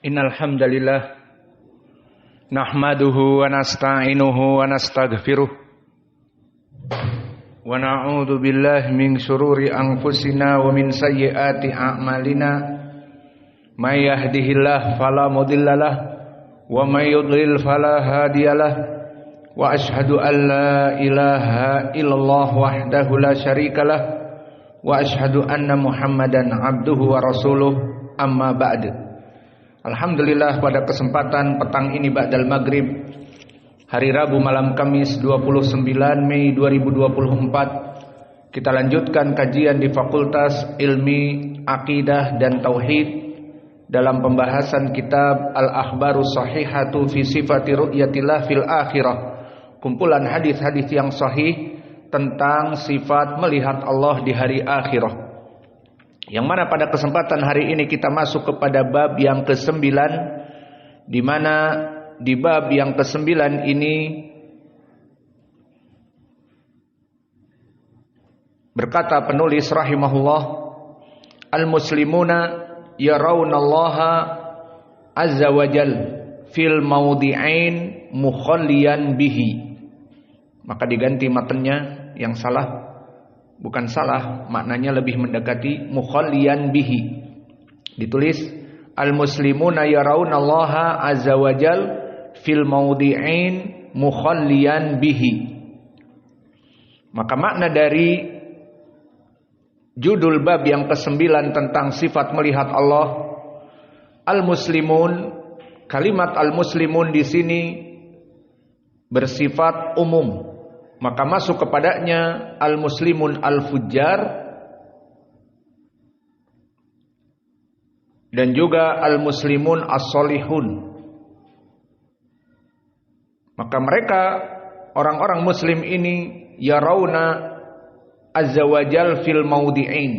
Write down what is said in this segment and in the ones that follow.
Innal hamdalillah nahmaduhu wa nasta'inuhu wa nastaghfiruh wa na'udzu billahi min shururi anfusina wa min sayyiati a'malina may yahdihillahu fala mudhillalah wa may yudlil fala hadiyalah wa asyhadu an la ilaha illallah wahdahu la syarikalah wa asyhadu anna muhammadan abduhu wa rasuluh amma ba'du. Alhamdulillah, pada kesempatan petang ini ba'dal maghrib hari Rabu malam Kamis 29 Mei 2024, kita lanjutkan kajian di Fakultas Ilmi Aqidah dan Tauhid dalam pembahasan kitab Al-Akhbarus Shahihatu fi Sifati Ru'yatillah fil Akhirah, kumpulan hadis-hadis yang sahih tentang sifat melihat Allah di hari akhirah. Yang mana pada kesempatan hari ini kita masuk kepada bab yang ke-9, di mana di bab yang ke-9 ini berkata penulis rahimahullah, al-muslimuna yarawnallaha azza wa jal fil mawdi'ain mukhalliyan bihi. Maka diganti matanya yang salah. Bukan salah, maknanya lebih mendekati mukhalliyan bihi. Ditulis al-muslimuna yarawnallaha azza wa jal fil mawdi'ain mukhalliyan bihi. Maka makna dari judul bab yang ke-9 tentang sifat melihat Allah, al-muslimun, kalimat al-muslimun di sini bersifat umum. Maka masuk kepadanya al-muslimun al-fujjar dan juga al-muslimun as-solihun. Maka mereka orang-orang muslim ini yarawna azza wa jal fil mawdi'ain.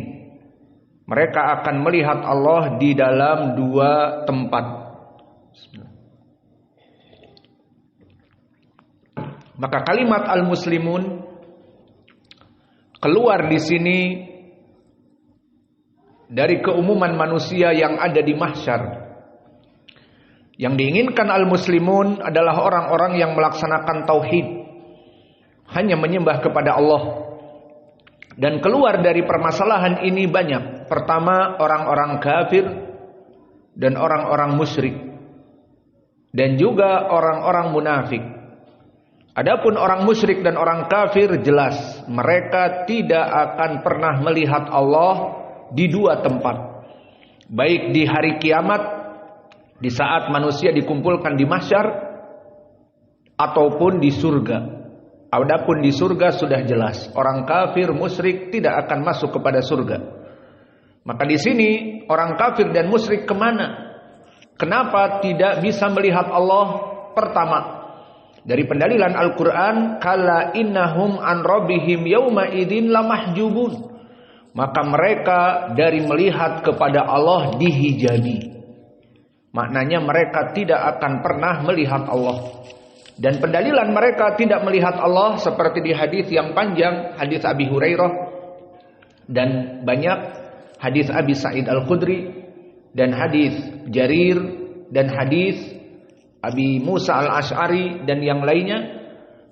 Mereka akan melihat Allah di dalam dua tempat. Maka kalimat al-muslimun keluar di sini dari keumuman manusia yang ada di mahsyar. Yang diinginkan al-muslimun adalah orang-orang yang melaksanakan tauhid, hanya menyembah kepada Allah. Dan keluar dari permasalahan ini banyak. Pertama, orang-orang kafir dan orang-orang musyrik, dan juga orang-orang munafik. Adapun orang musyrik dan orang kafir, jelas mereka tidak akan pernah melihat Allah di dua tempat, baik di hari kiamat, di saat manusia dikumpulkan di mahsyar, ataupun di surga. Adapun di surga sudah jelas orang kafir musyrik tidak akan masuk kepada surga. Maka di sini orang kafir dan musyrik kemana? Kenapa tidak bisa melihat Allah? Pertama, dari pendalilan Al-Quran, kala innahum an rabbihim yawma idin lamahjubun. Maka mereka dari melihat kepada Allah dihijabi. Maknanya mereka tidak akan pernah melihat Allah. Dan pendalilan mereka tidak melihat Allah seperti di hadis yang panjang, hadis Abi Hurairah, dan banyak hadis Abi Sa'id Al-Khudri, dan hadis Jarir, dan hadis Abi Musa al-Ash'ari dan yang lainnya.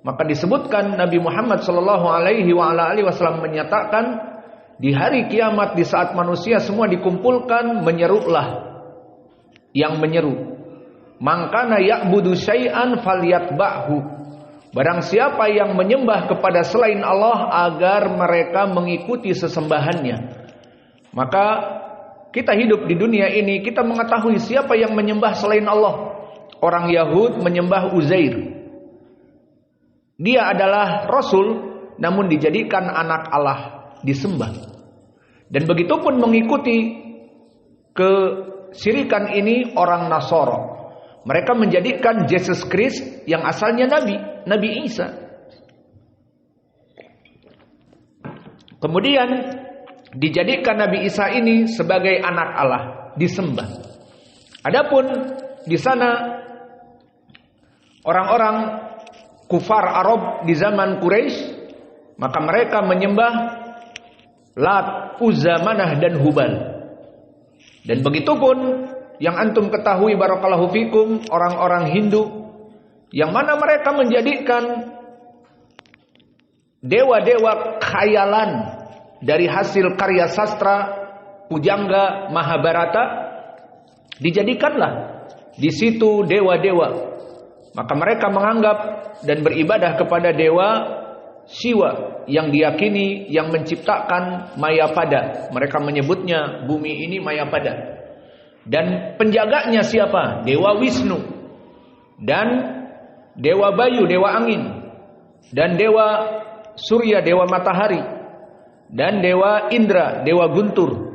Maka disebutkan Nabi Muhammad SAW menyatakan, di hari kiamat, di saat manusia semua dikumpulkan, menyerulah yang menyeru, mangkana ya'budu syai'an falyatba'hu. Barang siapa yang menyembah kepada selain Allah, agar mereka mengikuti sesembahannya. Maka kita hidup di dunia ini, kita mengetahui siapa yang menyembah selain Allah. Orang Yahud menyembah Uzair. Dia adalah Rasul, namun dijadikan anak Allah, disembah. Dan begitu pun mengikuti kesyirikan ini orang Nasara. Mereka menjadikan Yesus Kristus yang asalnya Nabi Isa. Kemudian dijadikan Nabi Isa ini sebagai anak Allah, disembah. Adapun di sana orang-orang kufar Arab di zaman Quraisy, maka mereka menyembah Lat, Uzza, Manah dan Hubal. Dan begitu pun yang antum ketahui barakallahu fikum, orang-orang Hindu yang mana mereka menjadikan dewa-dewa khayalan dari hasil karya sastra pujangga Mahabharata, dijadikanlah di situ dewa-dewa. Maka mereka menganggap dan beribadah kepada dewa Siwa yang diyakini yang menciptakan Mayapada. Mereka menyebutnya bumi ini Mayapada. Dan penjaganya siapa? Dewa Wisnu. Dan dewa Bayu, dewa angin. Dan dewa Surya, dewa matahari. Dan dewa Indra, dewa guntur.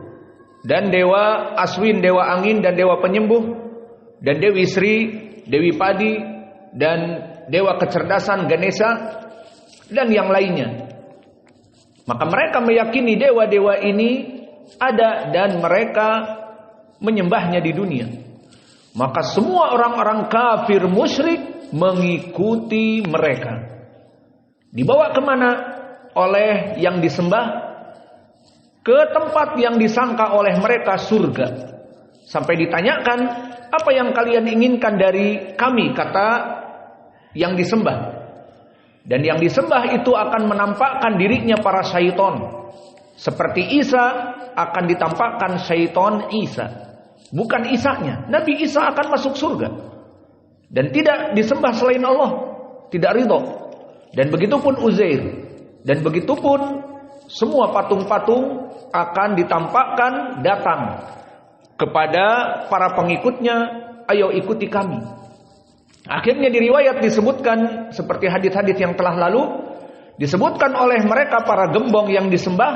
Dan dewa Aswin, dewa angin dan dewa penyembuh. Dan Dewi Sri, Dewi Padi. Dan dewa kecerdasan Ganesha. Dan yang lainnya. Maka mereka meyakini dewa-dewa ini ada dan mereka menyembahnya di dunia. Maka semua orang-orang kafir musyrik mengikuti mereka. Dibawa kemana? Oleh yang disembah, ke tempat yang disangka oleh mereka surga. Sampai ditanyakan, apa yang kalian inginkan dari kami? Kata yang disembah. Dan yang disembah itu akan menampakkan dirinya para syaitan. Seperti Isa akan ditampakkan syaitan Isa. Bukan Isanya. Nabi Isa akan masuk surga. Dan tidak disembah selain Allah. Tidak ridho. Dan begitupun Uzair. Dan begitupun semua patung-patung akan ditampakkan datang kepada para pengikutnya. Ayo ikuti kami. Akhirnya di riwayat disebutkan seperti hadis-hadis yang telah lalu, disebutkan oleh mereka para gembong yang disembah,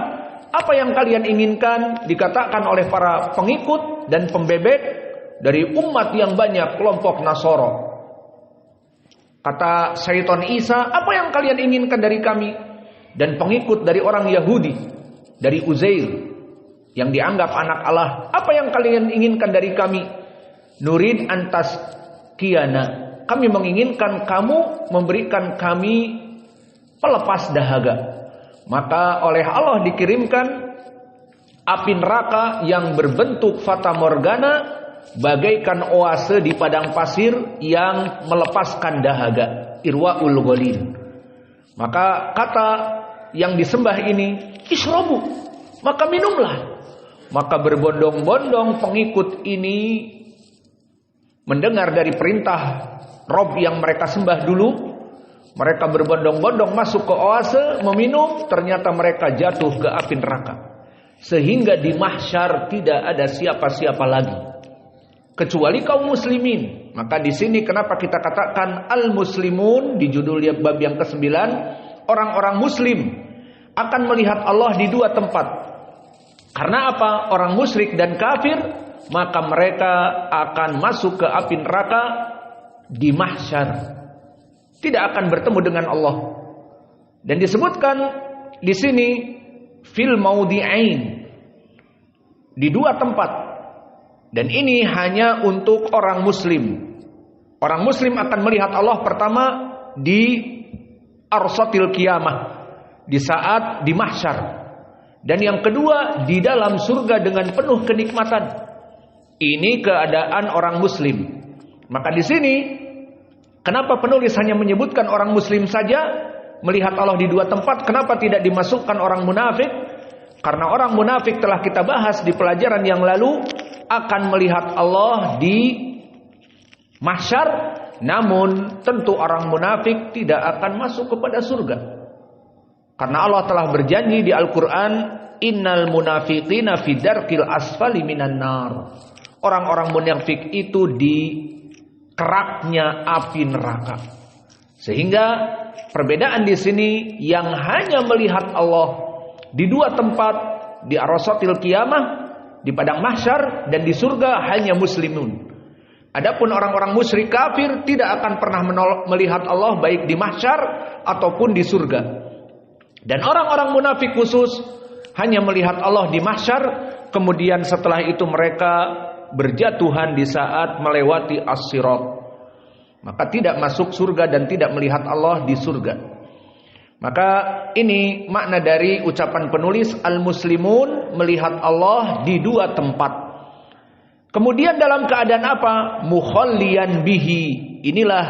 apa yang kalian inginkan? Dikatakan oleh para pengikut dan pembebek dari umat yang banyak, kelompok Nasoro. Kata syaitan Isa, apa yang kalian inginkan dari kami? Dan pengikut dari orang Yahudi, dari Uzair yang dianggap anak Allah, apa yang kalian inginkan dari kami? Nurid antas kiana, kami menginginkan kamu memberikan kami pelepas dahaga. Maka oleh Allah dikirimkan api neraka yang berbentuk fata morgana, bagaikan oase di padang pasir yang melepaskan dahaga. Irwaul Ghalil. Maka kata yang disembah ini, isrobu, maka minumlah. Maka berbondong-bondong pengikut ini mendengar dari perintah Rob yang mereka sembah dulu. Mereka berbondong-bondong masuk ke oase, meminum, ternyata mereka jatuh ke api neraka. Sehingga di mahsyar tidak ada siapa-siapa lagi kecuali kaum muslimin. Maka di sini kenapa kita katakan al-muslimun di judul bab yang ke-9, orang-orang muslim akan melihat Allah di dua tempat. Karena apa? Orang musyrik dan kafir, maka mereka akan masuk ke api neraka di mahsyar, tidak akan bertemu dengan Allah. Dan disebutkan di sini fil maudi'ain, di dua tempat. Dan ini hanya untuk orang muslim. Orang muslim akan melihat Allah pertama di arsatil qiyamah, di saat di mahsyar. Dan yang kedua di dalam surga dengan penuh kenikmatan. Ini keadaan orang muslim. Maka di sini kenapa penulis hanya menyebutkan orang muslim saja melihat Allah di dua tempat? Kenapa tidak dimasukkan orang munafik? Karena orang munafik telah kita bahas di pelajaran yang lalu akan melihat Allah di mahsyar, namun tentu orang munafik tidak akan masuk kepada surga. Karena Allah telah berjanji di Al-Quran, innal munafiqina fi darkil asfali minan nar. Orang-orang munafik itu di keraknya api neraka. Sehingga perbedaan di sini yang hanya melihat Allah di dua tempat, di arsatil qiyamah, di padang mahsyar, dan di surga hanya muslimun. Adapun orang-orang musyrik kafir tidak akan pernah melihat Allah baik di mahsyar ataupun di surga. Dan orang-orang munafik khusus hanya melihat Allah di mahsyar, kemudian setelah itu mereka berjatuhan di saat melewati as-sirat. Maka tidak masuk surga dan tidak melihat Allah di surga. Maka ini makna dari ucapan penulis, al-muslimun melihat Allah di dua tempat. Kemudian dalam keadaan apa? Mukhalliyan bihi. Inilah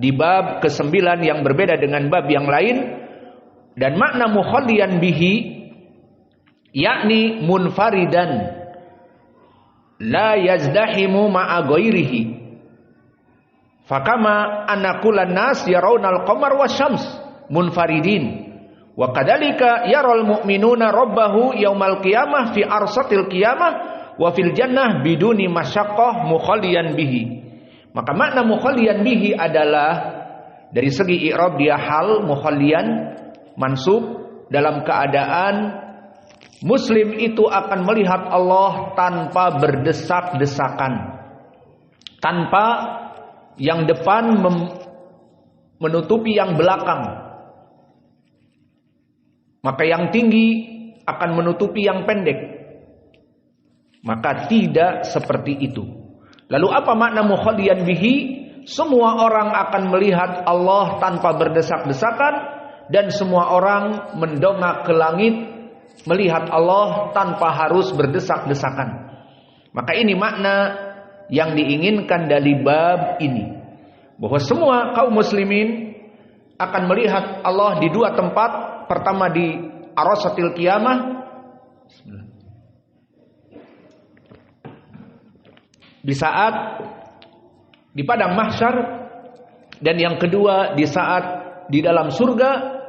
di bab ke-9 yang berbeda dengan bab yang lain. Dan makna mukhalliyan bihi yakni munfaridan la yazdahimu ma'a ghairihi. Fakama anna kullan nas yarawna al-qamar wasyams munfaridin. Wa kadzalika yaral mu'minuna rabbahu yaumal qiyamah fi arsatil qiyamah wa fil jannah biduni masyaqqah mukhalliyan bihi. Maka makna mukhalliyan bihi adalah dari segi i'rab dia hal mukhalliyan mansub dalam keadaan muslim itu akan melihat Allah tanpa berdesak-desakan, tanpa yang depan menutupi yang belakang, maka yang tinggi akan menutupi yang pendek. Maka tidak seperti itu. Lalu apa makna mukhalliyan bihi? Semua orang akan melihat Allah tanpa berdesak-desakan, dan semua orang mendongak ke langit melihat Allah tanpa harus berdesak-desakan. Maka ini makna yang diinginkan dari bab ini, bahwa semua kaum muslimin akan melihat Allah di dua tempat. Pertama di Arasatil Qiyamah, di saat di padang mahsyar, dan yang kedua di saat di dalam surga.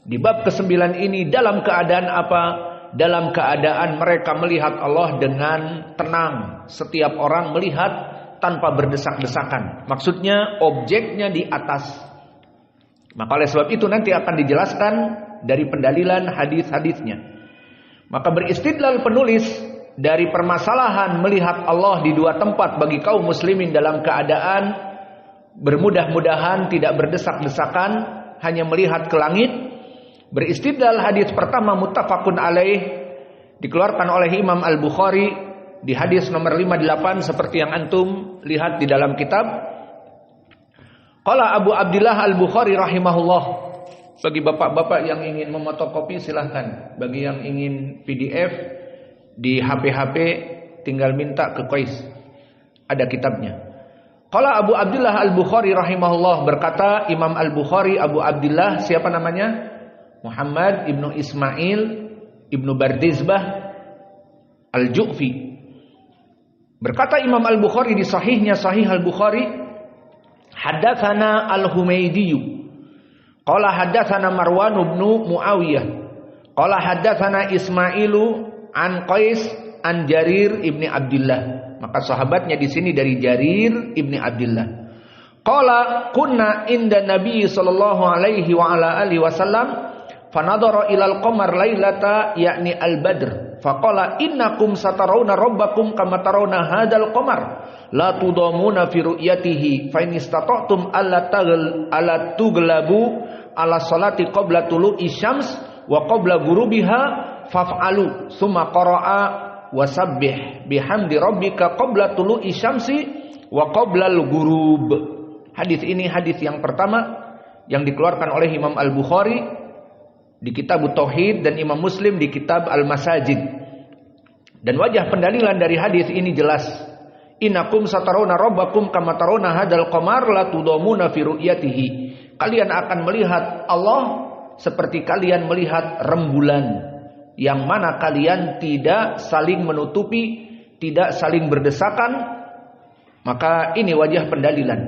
Di bab ke-9 ini dalam keadaan apa? Dalam keadaan mereka melihat Allah dengan tenang. Setiap orang melihat tanpa berdesak-desakan. Maksudnya objeknya di atas. Maka oleh sebab itu nanti akan dijelaskan dari pendalilan hadis-hadisnya. Maka beristidlal penulis dari permasalahan melihat Allah di dua tempat bagi kaum muslimin dalam keadaan bermudah-mudahan tidak berdesak-desakan, hanya melihat ke langit. Beristidlal hadis pertama muttafaqun alaih, dikeluarkan oleh Imam Al-Bukhari di hadis nomor 58 seperti yang antum lihat di dalam kitab. Qala Abu Abdillah Al-Bukhari rahimahullah. Bagi bapak-bapak yang ingin memotokopi silahkan. Bagi yang ingin PDF di HP-HP tinggal minta ke Qais. Ada kitabnya. Qala Abu Abdillah Al-Bukhari rahimahullah, berkata Imam Al-Bukhari Abu Abdillah, siapa namanya? Muhammad ibnu Ismail ibnu Bardizbah Al-Ju'fi. Berkata Imam Al-Bukhari di sahihnya, Sahih Al-Bukhari, haddatsana Al-Humaydi qala haddatsana Marwan ibnu Muawiyah qala haddatsana Ismailu an Qais an Jarir ibni Abdullah. Maka sahabatnya di sini dari Jarir ibni Abdullah. Qala kunna inda Nabi sallallahu alaihi wa ala alihi wasallam fanadhara ilal qamar lailata yakni al-badr faqala innakum satarawna rabbakum kama tarawna hadzal qamar la tudamuna fi ru'yatihi fa in istata'tum alla tughlabu ala salati qabla tulu'i syams wa qabla ghurubiha faf'alu summa qara'a wasabbih bihamdi rabbika qabla tulu'i syamsi wa qabla al-ghurub. Hadis ini hadis yang pertama yang dikeluarkan oleh Imam Al-Bukhari di kitab Tauhid dan Imam Muslim di kitab Al-Masajid. Dan wajah pendalilan dari hadis ini jelas. Innakum satarawna rabbakum kama tarawna hadzal qamar la tudamuna fi ru'yatihi. Kalian akan melihat Allah seperti kalian melihat rembulan, yang mana kalian tidak saling menutupi, tidak saling berdesakan. Maka ini wajah pendalilan.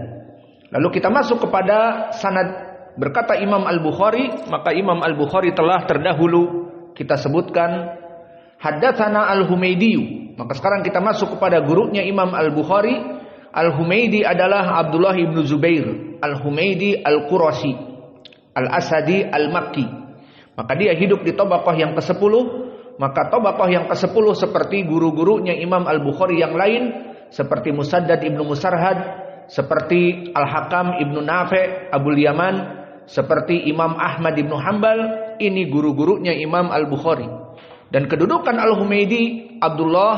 Lalu kita masuk kepada sanad. Berkata Imam Al-Bukhari, maka Imam Al-Bukhari telah terdahulu kita sebutkan haddatsana Al-Humaydi. Maka sekarang kita masuk kepada gurunya Imam Al-Bukhari. Al-Humaydi adalah Abdullah ibn Zubair Al-Humaydi Al-Qurashi Al-Asadi Al-Makki. Maka dia hidup di tabaqah yang ke-10. Maka tabaqah yang ke-10 seperti guru-gurunya Imam Al-Bukhari yang lain, seperti Musaddad ibnu Musarhad, seperti Al-Hakam ibnu Nafi' Abul Yaman, seperti Imam Ahmad ibnu Hanbal. Ini guru-gurunya Imam Al-Bukhari. Dan kedudukan Al-Humaydi Abdullah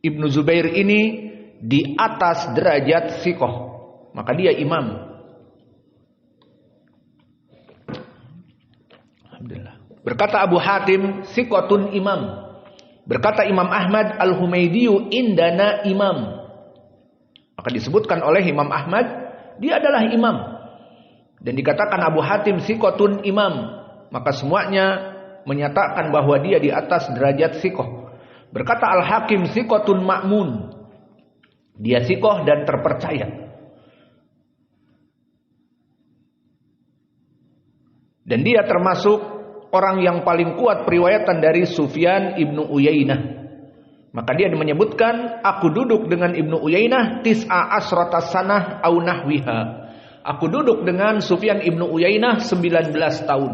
ibnu Zubair ini di atas derajat thiqah. Maka dia imam. Alhamdulillah. Berkata Abu Hatim, thiqatun imam. Berkata Imam Ahmad, Al-Humaydiyu indana imam. Maka disebutkan oleh Imam Ahmad, dia adalah imam. Dan dikatakan Abu Hatim thiqatun imam. Maka semuanya menyatakan bahwa dia di atas derajat thiqah. Berkata Al-Hakim thiqatun ma'mun. Dia thiqah dan terpercaya. Dan dia termasuk orang yang paling kuat periwayatan dari Sufyan ibnu Uyainah. Maka dia menyebutkan, aku duduk dengan Ibnu Uyainah tis'a asrata sanah au nahwiha. Aku duduk dengan Sufyan ibnu Uyainah 19 tahun.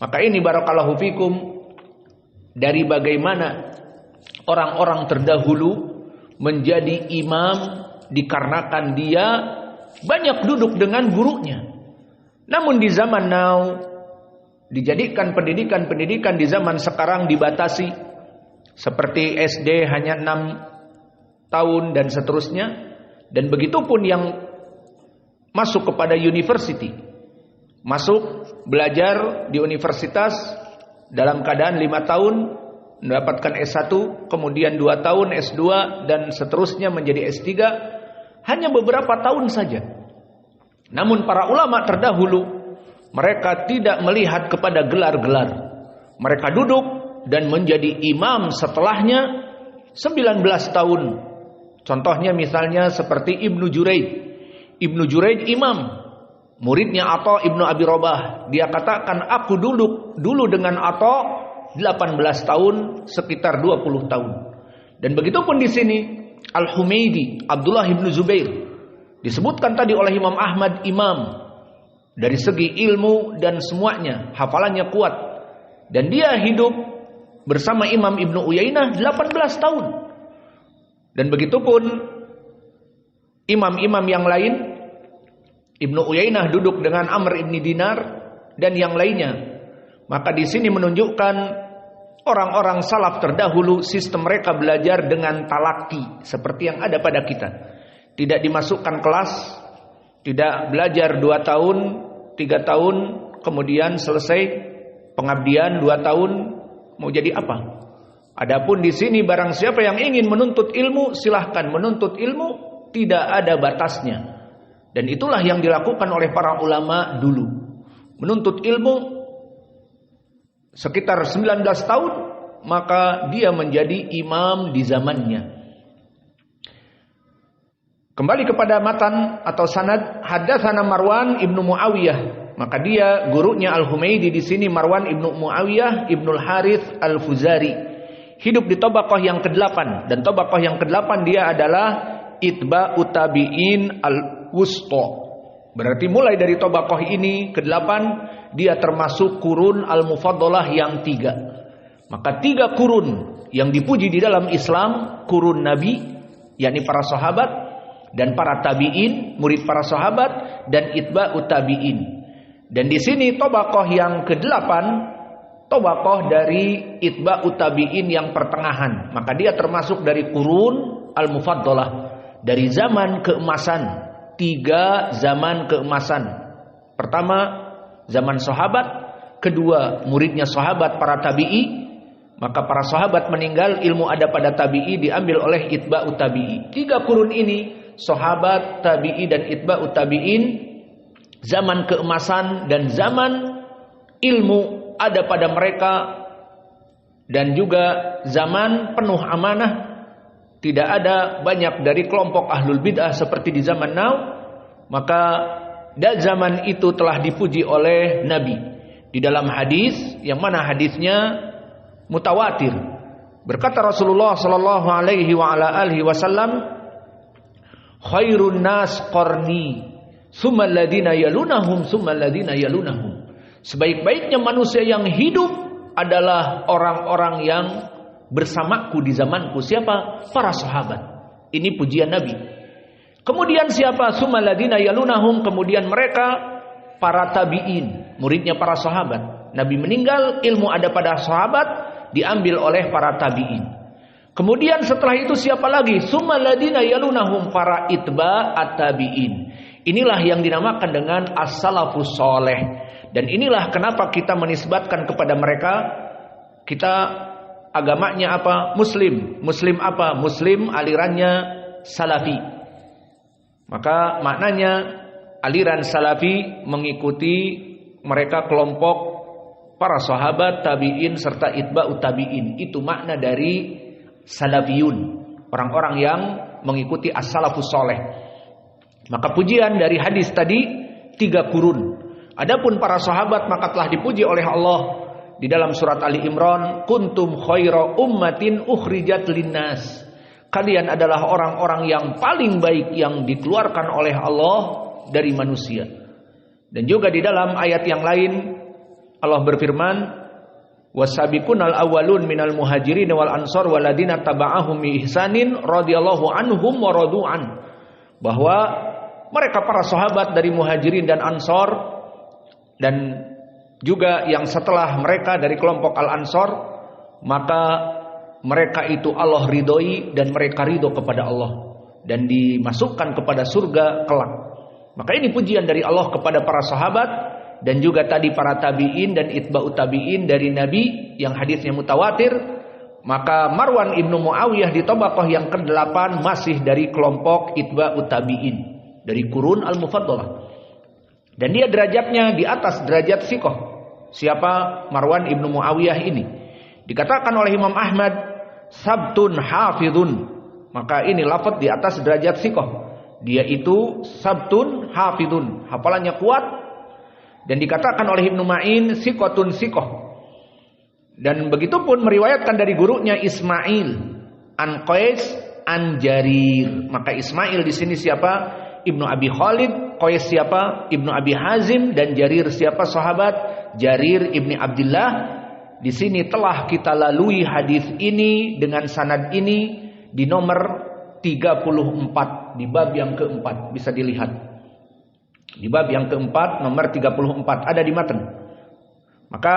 Maka ini barakallahu fikum, dari bagaimana orang-orang terdahulu menjadi imam dikarenakan dia banyak duduk dengan gurunya. Namun di zaman now dijadikan pendidikan di zaman sekarang dibatasi, seperti SD hanya 6 tahun dan seterusnya. Dan begitupun yang masuk kepada university, masuk belajar di universitas dalam keadaan 5 tahun mendapatkan S1, kemudian 2 tahun S2 dan seterusnya menjadi S3, hanya beberapa tahun saja. Namun para ulama terdahulu, mereka tidak melihat kepada gelar-gelar. Mereka duduk dan menjadi imam setelahnya 19 tahun. Contohnya misalnya seperti Ibnu Juraij. Ibnu Juraij imam, muridnya Atha ibnu Abi Rabah. Dia katakan, aku dulu dengan Atha 18 tahun, sekitar 20 tahun. Dan begitupun di sini Al-Humaydi, Abdullah ibnu Zubair, disebutkan tadi oleh Imam Ahmad imam dari segi ilmu dan semuanya, hafalannya kuat. Dan dia hidup bersama Imam Ibnu Uyainah 18 tahun. Dan begitupun imam-imam yang lain. Ibnu Uyainah duduk dengan Amr ibn Dinar dan yang lainnya. Maka di sini menunjukkan orang-orang salaf terdahulu, sistem mereka belajar dengan talaki seperti yang ada pada kita. Tidak dimasukkan kelas, tidak belajar 2 tahun, 3 tahun, kemudian selesai pengabdian 2 tahun, mau jadi apa? Adapun di sini barang siapa yang ingin menuntut ilmu, silahkan menuntut ilmu, tidak ada batasnya. Dan itulah yang dilakukan oleh para ulama dulu. Menuntut ilmu sekitar 19 tahun, maka dia menjadi imam di zamannya. Kembali kepada matan atau sanad, haddatsana Marwan ibnu Muawiyah. Maka dia gurunya Al-Humaydi di sini Marwan ibnu Muawiyah ibnul Harith Al-Fuzari. Hidup di tabaqah yang ke-8, dan tabaqah yang ke-8 dia adalah itba'ut tabi'in al-wusta. Berarti mulai dari tabaqah ini ke-8 dia termasuk kurun al-mufaddalah yang 3. Maka 3 kurun yang dipuji di dalam Islam, kurun Nabi, yakni para sahabat, dan para tabi'in, murid para sahabat, dan itba'ut tabi'in. Dan di sini tabaqah yang ke-8, tabaqah dari itba'ut tabi'in yang pertengahan. Maka dia termasuk dari kurun al-mufaddalah, dari zaman keemasan. 3 zaman keemasan. Pertama, zaman sahabat. Kedua, muridnya sahabat para tabi'i. Maka para sahabat meninggal, ilmu ada pada tabi'i, diambil oleh itba'ut tabi'i. 3 kurun ini, sahabat, tabi'i dan itba'ut tabi'in, zaman keemasan dan zaman ilmu ada pada mereka, dan juga zaman penuh amanah. Tidak ada banyak dari kelompok ahlul bid'ah seperti di zaman now. Maka dan zaman itu telah dipuji oleh Nabi di dalam hadis, yang mana hadisnya mutawatir. Berkata Rasulullah sallallahu alaihi wa ala alihi wasallam, khairun nas qarni, tsumma alladziina yalunahum, tsumma alladziina yalunahum. Sebaik-baiknya manusia yang hidup adalah orang-orang yang bersamaku di zamanku. Siapa? Para sahabat. Ini pujian Nabi. Kemudian siapa? Tsumma alladziina yalunahum, kemudian mereka para tabi'in, muridnya para sahabat. Nabi meninggal, ilmu ada pada sahabat, diambil oleh para tabi'in. Kemudian setelah itu siapa lagi? Tsumma alladziina yalunahum, para itba'at tabi'in. Inilah yang dinamakan dengan as-salafus saleh. Dan inilah kenapa kita menisbatkan kepada mereka, kita agamanya apa? Muslim. Muslim apa? Muslim alirannya Salafi. Maka maknanya aliran Salafi mengikuti mereka kelompok para sahabat, tabi'in serta itba'ut tabi'in. Itu makna dari Salafiyun, orang-orang yang mengikuti as-salafus saleh. Maka pujian dari hadis tadi 3 kurun. Adapun para sahabat maka telah dipuji oleh Allah di dalam surat Ali Imran, kuntum khaira ummatin ukhrijat linnas. Kalian adalah orang-orang yang paling baik yang dikeluarkan oleh Allah dari manusia. Dan juga di dalam ayat yang lain Allah berfirman, wasabiqunal awwalun minal muhajirin wal ansar waladina taba'ahum bi ihsanin radhiyallahu anhum wa radu'an. Bahwa mereka para sahabat dari muhajirin dan ansar dan juga yang setelah mereka dari kelompok al-ansar, maka mereka itu Allah ridhoi dan mereka ridho kepada Allah dan dimasukkan kepada surga kelak. Maka ini pujian dari Allah kepada para sahabat dan juga tadi para tabi'in dan itba'ut tabi'in dari Nabi yang hadisnya mutawatir. Maka Marwan ibnu Muawiyah di tabaqah yang ke-8 masih dari kelompok itba'ut tabi'in, dari kurun al-mufaddalah. Dan dia derajatnya di atas derajat siqah. Siapa Marwan ibnu Muawiyah ini? Dikatakan oleh Imam Ahmad, sabtun hafidhun. Maka ini lafaz di atas derajat siqah. Dia itu sabtun hafidhun, hafalannya kuat. Dan dikatakan oleh Ibnu Ma'in, siqatun siqah. Dan begitu pun meriwayatkan dari gurunya Ismail an Qais an Jarir. Maka Ismail di sini siapa? Ibnu Abi Khalid. Qais siapa? Ibnu Abi Hazim. Dan Jarir siapa? Sahabat Jarir ibni Abdullah. Di sini telah kita lalui hadis ini dengan sanad ini di nomor 34 di bab yang keempat, bisa dilihat. Di bab yang keempat nomor 34 ada di matan. Maka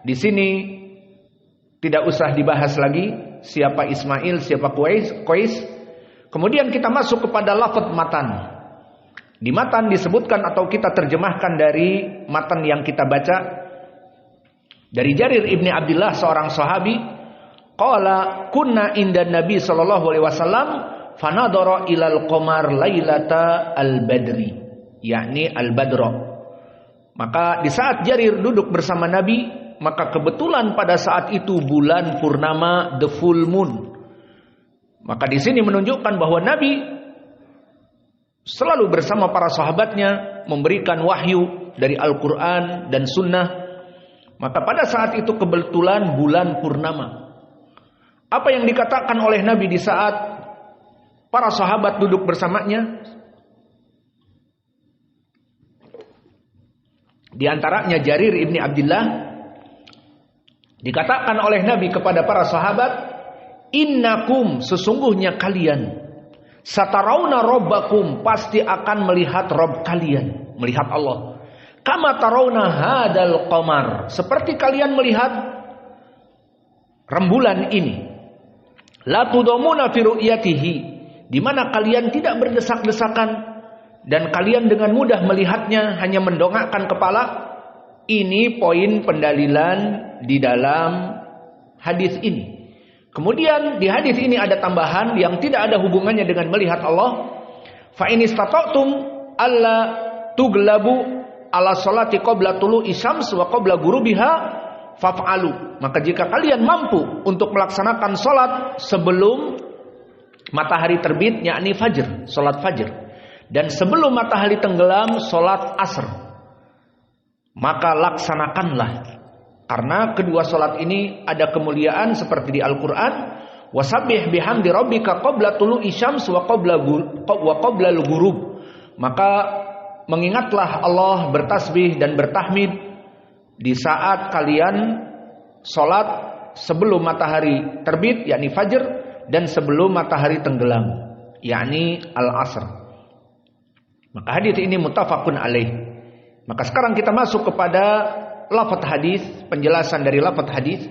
di sini tidak usah dibahas lagi siapa Ismail, siapa Qais. Kemudian kita masuk kepada lafaz matan. Di matan disebutkan atau kita terjemahkan dari matan yang kita baca dari Jarir ibni Abdullah, seorang sahabi, qala kunna inda Nabi sallallahu alaihi wasallam fanadara ilal qamar lailata al-badri, yakni al-badra. Maka di saat Jarir duduk bersama Nabi, maka kebetulan pada saat itu bulan purnama, the full moon. Maka di sini menunjukkan bahwa Nabi selalu bersama para sahabatnya memberikan wahyu dari Al-Quran dan Sunnah. Maka pada saat itu kebetulan bulan purnama. Apa yang dikatakan oleh Nabi di saat para sahabat duduk bersamanya? Di antaranya Jarir ibni Abdullah, dikatakan oleh Nabi kepada para sahabat, innakum, sesungguhnya kalian, satarauna robbakum, pasti akan melihat Rob kalian, melihat Allah. Kama tarauna hadal qamar, seperti kalian melihat rembulan ini. La tudomuna fi ru'yatihi, di mana kalian tidak berdesak-desakan dan kalian dengan mudah melihatnya, hanya mendongakkan kepala. Ini poin pendalilan di dalam hadis ini. Kemudian di hadis ini ada tambahan yang tidak ada hubungannya dengan melihat Allah. Fa in istata'tum alla tuglabu ala salati qabla tulu'i syams wa qabla ghurubiha faf'alu. Maka jika kalian mampu untuk melaksanakan salat sebelum matahari terbit, yakni fajr, salat fajr, dan sebelum matahari tenggelam, salat asr, maka laksanakanlah. Karena kedua salat ini ada kemuliaan seperti di Al-Quran. Wasabbih bihamdi rabbika qabla tulu'i syams wa qabla al-ghurub. Maka mengingatlah Allah, bertasbih dan bertahmid di saat kalian salat sebelum matahari terbit, yakni fajr, dan sebelum matahari tenggelam, yakni al-asr. Maka hadis ini muttafaqun alaih. Maka sekarang kita masuk kepada lafaz hadis, penjelasan dari lafaz hadis.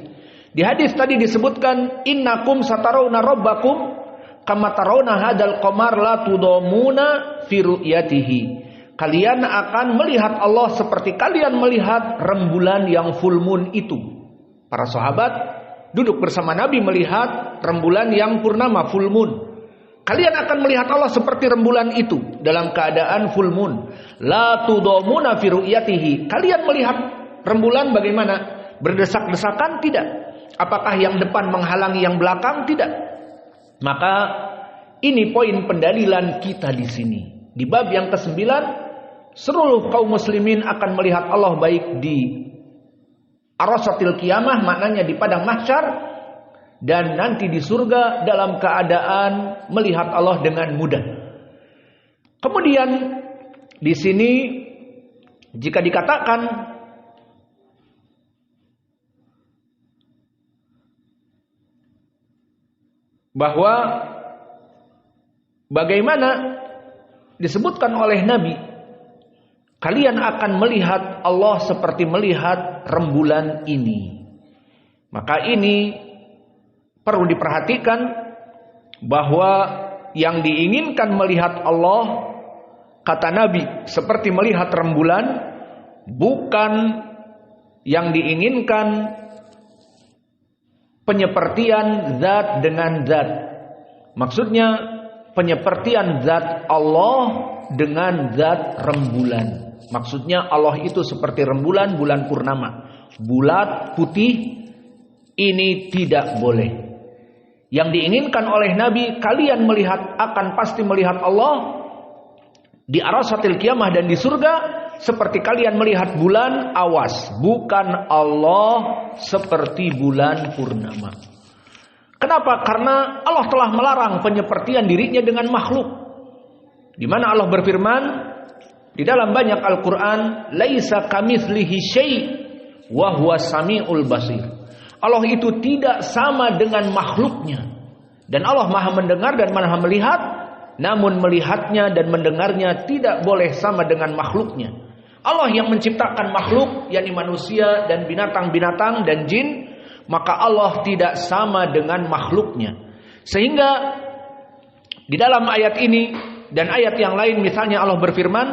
Di hadis tadi disebutkan innakum satarawna rabbakum kama tarawna hadal qamar la tudamuna fi ru'yatihi. Kalian akan melihat Allah seperti kalian melihat rembulan yang full moon itu. Para sahabat duduk bersama Nabi melihat rembulan yang purnama, full moon. Kalian akan melihat Allah seperti rembulan itu dalam keadaan full moon. La tudamuna fi ru'yatihi. Kalian melihat rembulan bagaimana? Berdesak-desakan? Tidak. Apakah yang depan menghalangi yang belakang? Tidak. Maka ini poin pendalilan kita di sini. Di bab yang ke-9, seluruh kaum muslimin akan melihat Allah baik di Arasatil Qiyamah, maknanya di padang mahsyar, dan nanti di surga dalam keadaan melihat Allah dengan mudah. Kemudian di sini jika dikatakan bahwa bagaimana disebutkan oleh Nabi, kalian akan melihat Allah seperti melihat rembulan ini. Maka ini perlu diperhatikan bahwa yang diinginkan melihat Allah, kata Nabi, seperti melihat rembulan, bukan yang diinginkan penyepertian zat dengan zat. Maksudnya penyepertian zat Allah dengan zat rembulan. Maksudnya Allah itu seperti rembulan, bulan purnama, bulat, putih. Ini tidak boleh. Yang diinginkan oleh Nabi, kalian melihat, akan pasti melihat Allah di Arasatil Qiyamah dan di surga seperti kalian melihat bulan, awas, bukan Allah seperti bulan purnama. Kenapa? Karena Allah telah melarang penyepertian dirinya dengan makhluk. Di mana Allah berfirman di dalam banyak Al-Quran, laisa kamitslihi syai' wa huwas samiul basir. Allah itu tidak sama dengan makhluknya. Dan Allah maha mendengar dan maha melihat. Namun melihatnya dan mendengarnya tidak boleh sama dengan makhluknya. Allah yang menciptakan makhluk, yakni manusia dan binatang-binatang dan jin, maka Allah tidak sama dengan makhluknya. Sehingga di dalam ayat ini dan ayat yang lain, misalnya Allah berfirman,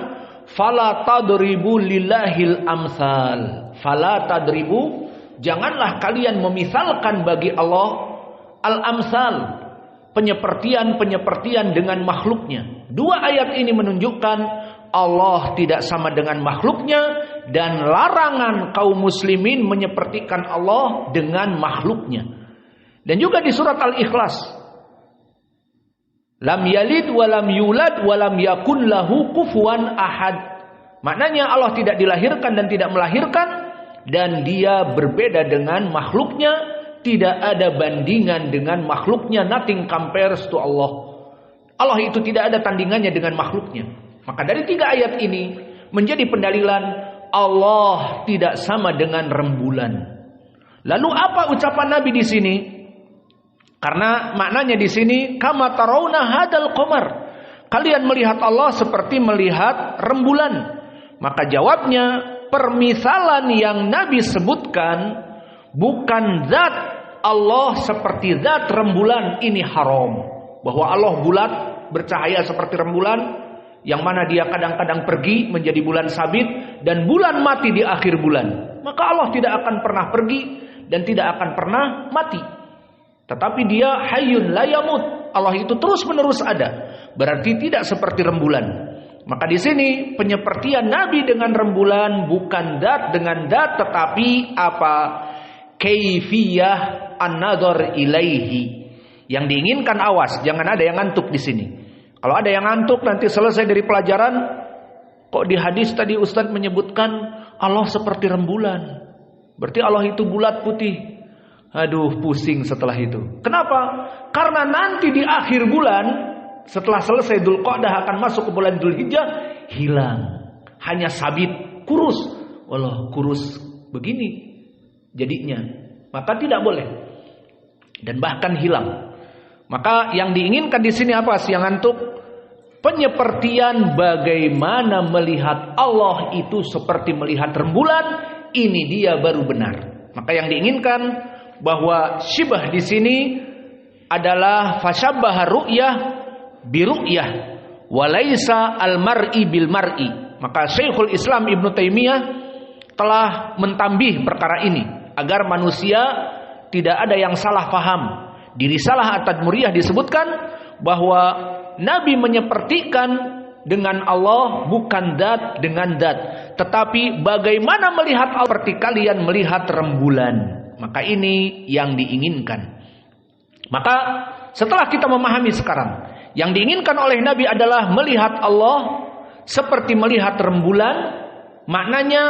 fala tadribu lillahil amsal. Fala tadribu, janganlah kalian memisalkan bagi Allah al-amsal, penyepertian dengan makhluknya. Dua ayat ini menunjukkan Allah tidak sama dengan makhluknya dan larangan kaum muslimin menyepertikan Allah dengan makhluknya. Dan juga di surat Al-Ikhlas, lam yalid walam yulad walam yakun lahu kufuwan ahad. Maknanya Allah tidak dilahirkan dan tidak melahirkan, dan dia berbeda dengan makhluknya, tidak ada bandingan dengan makhluknya, nothing compares to Allah. Allah itu tidak ada tandingannya dengan makhluknya. Maka dari tiga ayat ini menjadi pendalilan Allah tidak sama dengan rembulan. Lalu apa ucapan Nabi di sini? Karena maknanya di sini kama tarawna hadal qamar. Kalian melihat Allah seperti melihat rembulan. Maka jawabnya, permisalan yang Nabi sebutkan bukan zat Allah seperti zat rembulan, ini haram. Bahwa Allah bulat bercahaya seperti rembulan, yang mana dia kadang-kadang pergi menjadi bulan sabit dan bulan mati di akhir bulan. Maka Allah tidak akan pernah pergi dan tidak akan pernah mati. Tetapi dia hayyun la yamut. Allah itu terus menerus ada. Berarti tidak seperti rembulan. Maka di sini penyepertian Nabi dengan rembulan bukan dat dengan dat, tetapi apa? Kaifiyah an-nazar ilaihi. Yang diinginkan, awas, jangan ada yang ngantuk di sini. Kalau ada yang ngantuk nanti selesai dari pelajaran, kok di hadis tadi Ustadz menyebutkan Allah seperti rembulan. Berarti Allah itu bulat putih. Aduh, pusing setelah itu. Kenapa? Karena nanti di akhir bulan, setelah selesai Dzulqa'dah akan masuk ke bulan Dzulhijjah, hilang. Hanya sabit, kurus. Walah, kurus begini jadinya. Maka tidak boleh. Dan bahkan hilang. Maka yang diinginkan di sini apa sih yang ngantuk? Penyepertian bagaimana melihat Allah itu seperti melihat rembulan, ini dia baru benar. Maka yang diinginkan bahwa syibah di sini adalah fasyabbaha ru'yah biru'yah walaysa al-mar'i bil mar'i. Maka Syekhul Islam Ibnu Taimiyah telah mentambih perkara ini agar manusia tidak ada yang salah paham. Di Risalah At-Tadmuriyah disebutkan bahwa Nabi menyepertikan dengan Allah bukan zat dengan zat, tetapi bagaimana melihat Allah seperti kalian melihat rembulan. Maka ini yang diinginkan. Maka setelah kita memahami sekarang, yang diinginkan oleh Nabi adalah melihat Allah seperti melihat rembulan. Maknanya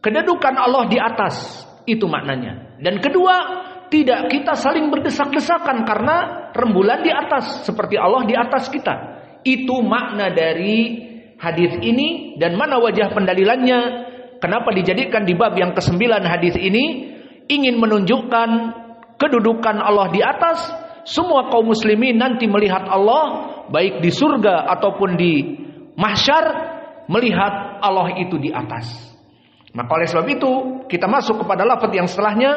kedudukan Allah di atas, itu maknanya. Dan kedua, tidak kita saling berdesak-desakan karena rembulan di atas seperti Allah di atas kita. Itu makna dari hadis ini. Dan mana wajah pendalilannya? Kenapa dijadikan di bab yang ke-9 hadis ini? Ingin menunjukkan kedudukan Allah di atas. Semua kaum muslimin nanti melihat Allah, baik di surga ataupun di mahsyar, melihat Allah itu di atas. Maka oleh sebab itu kita masuk kepada lafaz yang setelahnya,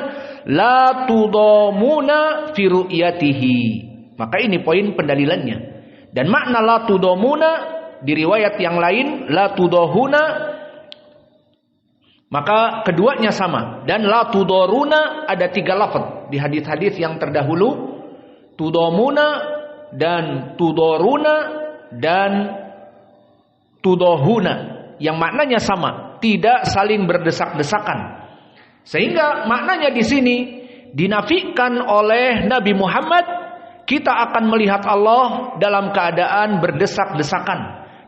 la tudamuna fi ru'yatihi. Maka ini poin pendalilannya. Dan makna la tudamuna di riwayat yang lain la tudahuna, maka keduanya sama. Dan la tudaruna ada 3 lafaz di hadis-hadis yang terdahulu, tudamuna dan tudaruna dan tudahuna, yang maknanya sama, tidak saling berdesak-desakan. Sehingga maknanya di sini dinafikan oleh Nabi Muhammad, kita akan melihat Allah dalam keadaan berdesak-desakan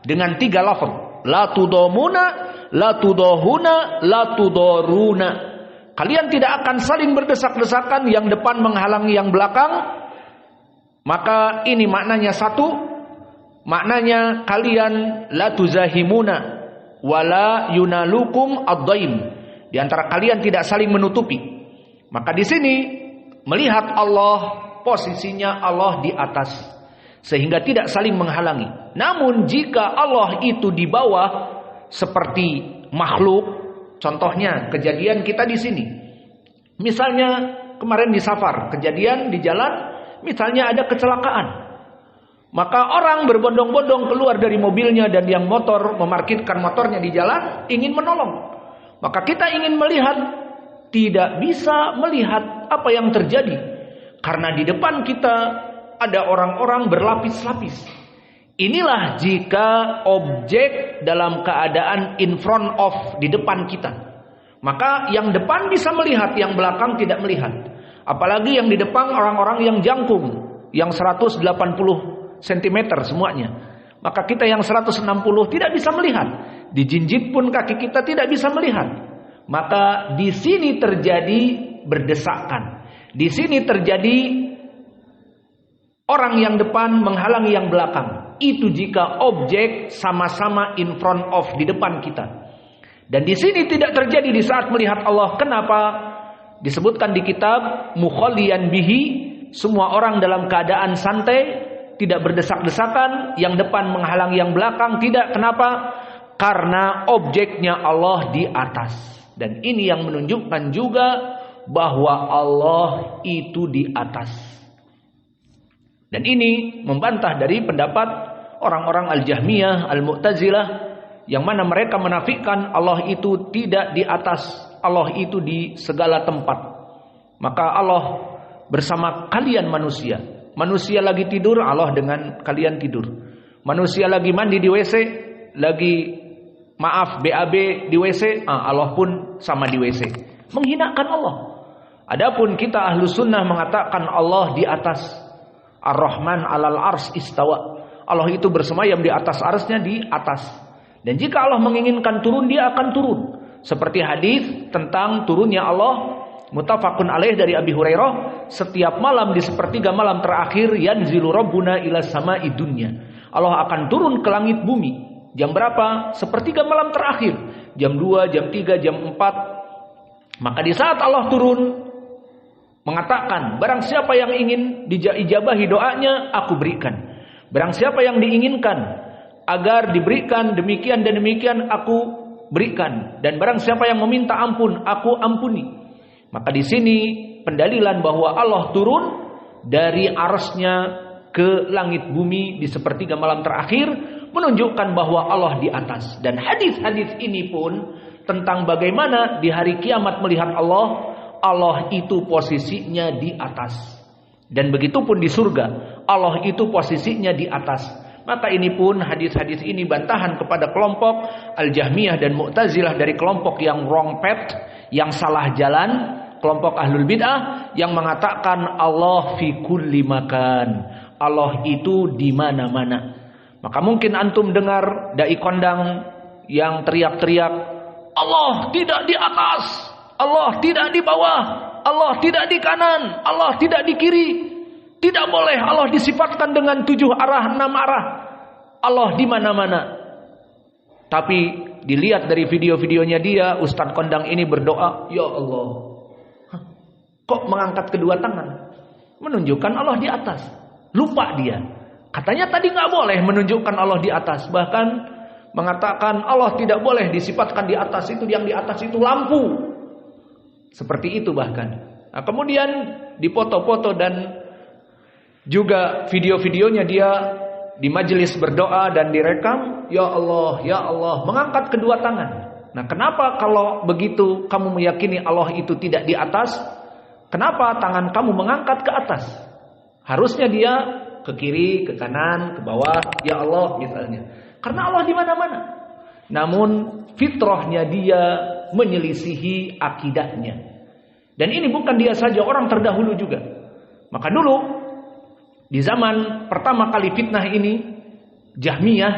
dengan 3 lafaz, la tudamuna, la tudahuna, la tudaruna. Kalian tidak akan saling berdesak-desakan, yang depan menghalangi yang belakang. Maka ini maknanya satu. Maknanya kalian la tuzahimuna wala yunalukum ad-daim. Di antara kalian tidak saling menutupi. Maka di sini melihat Allah, posisinya Allah di atas, sehingga tidak saling menghalangi. Namun jika Allah itu di bawah seperti makhluk, contohnya kejadian kita di sini. Misalnya kemarin di safar, kejadian di jalan, misalnya ada kecelakaan. Maka orang berbondong-bondong keluar dari mobilnya dan yang motor memarkirkan motornya di jalan ingin menolong. Maka kita ingin melihat, tidak bisa melihat apa yang terjadi. Karena di depan kita ada orang-orang berlapis-lapis. Inilah jika objek dalam keadaan in front of, di depan kita. Maka yang depan bisa melihat, yang belakang tidak melihat. Apalagi yang di depan orang-orang yang jangkung, yang 180 cm semuanya. Maka kita yang 160 tidak bisa melihat. Dijinjit pun kaki kita tidak bisa melihat. Maka di sini terjadi berdesakan. Di sini terjadi orang yang depan menghalangi yang belakang. Itu jika objek sama-sama in front of, di depan kita. Dan di sini tidak terjadi di saat melihat Allah. Kenapa? Disebutkan di kitab mukhaliyan bihi, semua orang dalam keadaan santai, tidak berdesak-desakan, yang depan menghalangi yang belakang tidak. Kenapa? Karena objeknya Allah di atas. Dan ini yang menunjukkan juga bahwa Allah itu di atas. Dan ini membantah dari pendapat orang-orang Al-Jahmiyah, Al-Mu'tazilah, yang mana mereka menafikan Allah itu tidak di atas, Allah itu di segala tempat. Maka Allah bersama kalian manusia. Manusia lagi tidur, Allah dengan kalian tidur. Manusia lagi mandi di WC, lagi BAB di WC, Allah pun sama di WC. Menghinakan Allah. Adapun kita ahlu sunnah mengatakan Allah di atas. Ar-Rahman alal ars istawa. Allah itu bersemayam di atas arsnya, di atas. Dan jika Allah menginginkan turun, dia akan turun. Seperti hadis tentang turunnya Allah, muttafaqun alaih dari Abi Hurairah, setiap malam di sepertiga malam terakhir, yanzilu rabbuna ila sama'i dunya. Allah akan turun ke langit bumi. Jam berapa? Sepertiga malam terakhir. Jam 2, jam 3, jam 4. Maka di saat Allah turun, mengatakan, barang siapa yang ingin diijabahi doanya, aku berikan. Barang siapa yang diinginkan agar diberikan demikian dan demikian, aku berikan. Dan barang siapa yang meminta ampun, aku ampuni. Maka di sini pendalilan bahwa Allah turun dari arsy-Nya ke langit bumi di sepertiga malam terakhir, menunjukkan bahwa Allah di atas. Dan hadis-hadis ini pun tentang bagaimana di hari kiamat melihat Allah, Allah itu posisinya di atas. Dan begitu pun di surga, Allah itu posisinya di atas. Maka ini pun hadis-hadis ini bantahan kepada kelompok Al-Jahmiyah dan Mu'tazilah dari kelompok yang wrong path, yang salah jalan, kelompok Ahlul Bid'ah yang mengatakan Allah fi kulli makan. Allah itu di mana-mana. Maka mungkin antum dengar dai kondang yang teriak-teriak, Allah tidak di atas, Allah tidak di bawah, Allah tidak di kanan, Allah tidak di kiri. Tidak boleh Allah disifatkan dengan 7 arah, 6 arah. Allah di mana-mana. Tapi dilihat dari video-videonya dia, Ustadz kondang ini berdoa, ya Allah, kok mengangkat kedua tangan? Menunjukkan Allah di atas. Lupa dia. Katanya tadi nggak boleh menunjukkan Allah di atas. Bahkan mengatakan Allah tidak boleh disifatkan di atas. Itu yang di atas itu lampu. Seperti itu bahkan. Nah, kemudian dipoto-foto dan juga video-videonya dia di majelis berdoa dan direkam. Ya Allah, mengangkat kedua tangan. Nah, kenapa kalau begitu kamu meyakini Allah itu tidak di atas? Kenapa tangan kamu mengangkat ke atas? Harusnya dia ke kiri, ke kanan, ke bawah, ya Allah misalnya. Karena Allah di mana-mana. Namun fitrahnya dia menyelisihi akidahnya. Dan ini bukan dia saja, orang terdahulu juga. Maka dulu di zaman pertama kali fitnah ini, Jahmiyah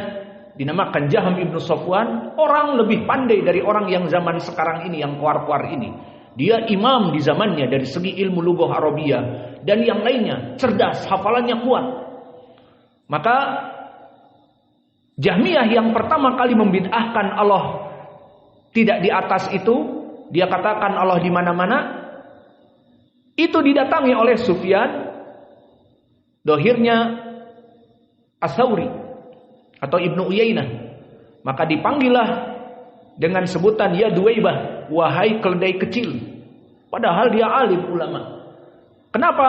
dinamakan Jaham ibnu Safwan, orang lebih pandai dari orang yang zaman sekarang ini, yang kuar-kuar ini. Dia imam di zamannya dari segi ilmu lughah Arabiyah dan yang lainnya, cerdas, hafalannya kuat. Maka Jahmiyah yang pertama kali membid'ahkan Allah tidak di atas itu, dia katakan Allah di mana-mana. Itu didatangi oleh Sufyan, dohirnya As-Sawri atau Ibnu Uyainah. Maka dipanggillah dengan sebutan ya Duwaibah, wahai keledai kecil. Padahal dia alim ulama. Kenapa?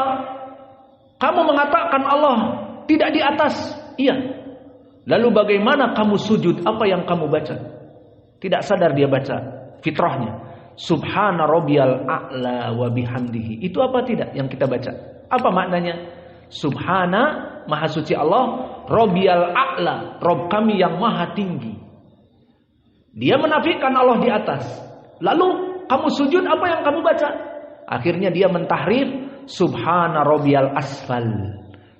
Kamu mengatakan Allah tidak di atas. Iya. Lalu bagaimana kamu sujud? Apa yang kamu baca? Tidak sadar dia baca fitrahnya. Subhana rabbiyal a'la wa bihamdihi. Itu apa tidak yang kita baca? Apa maknanya? Subhana, maha suci Allah, rabbiyal a'la, Rabb kami yang maha tinggi. Dia menafikan Allah di atas. Lalu kamu sujud, apa yang kamu baca? Akhirnya dia mentahrif Subhana rabbiyal asfal.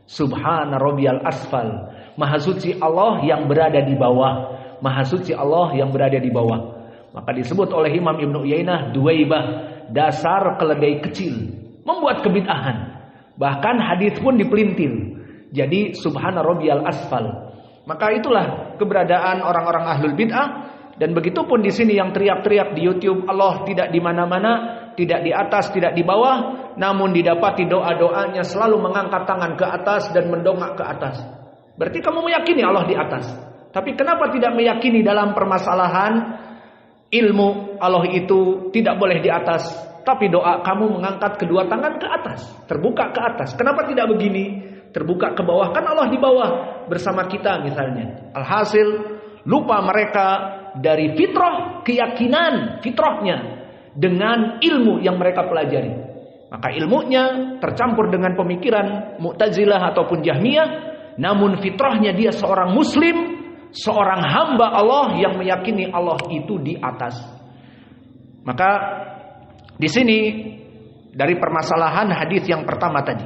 Subhana rabbiyal asfal. Maha suci Allah yang berada di bawah. Maha suci Allah yang berada di bawah. Maka disebut oleh Imam Ibnu Uyainah Duwaibah, dasar keledai kecil, membuat kebid'ahan. Bahkan hadis pun dipelintir. Jadi Subhana rabbiyal asfal. Maka itulah keberadaan orang-orang ahlul bid'ah. Dan begitu pun di sini yang teriak-teriak di YouTube, Allah tidak di mana-mana, tidak di atas, tidak di bawah, namun didapati doa-doanya selalu mengangkat tangan ke atas dan mendongak ke atas. Berarti kamu meyakini Allah di atas. Tapi kenapa tidak meyakini dalam permasalahan ilmu Allah itu tidak boleh di atas, tapi doa kamu mengangkat kedua tangan ke atas, terbuka ke atas. Kenapa tidak begini? Terbuka ke bawah, kan Allah di bawah bersama kita misalnya. Alhasil lupa mereka dari fitrah, keyakinan fitrahnya dengan ilmu yang mereka pelajari. Maka ilmunya tercampur dengan pemikiran Mu'tazilah ataupun Jahmiyah, namun fitrahnya dia seorang muslim, seorang hamba Allah yang meyakini Allah itu di atas. Maka di sini dari permasalahan hadis yang pertama tadi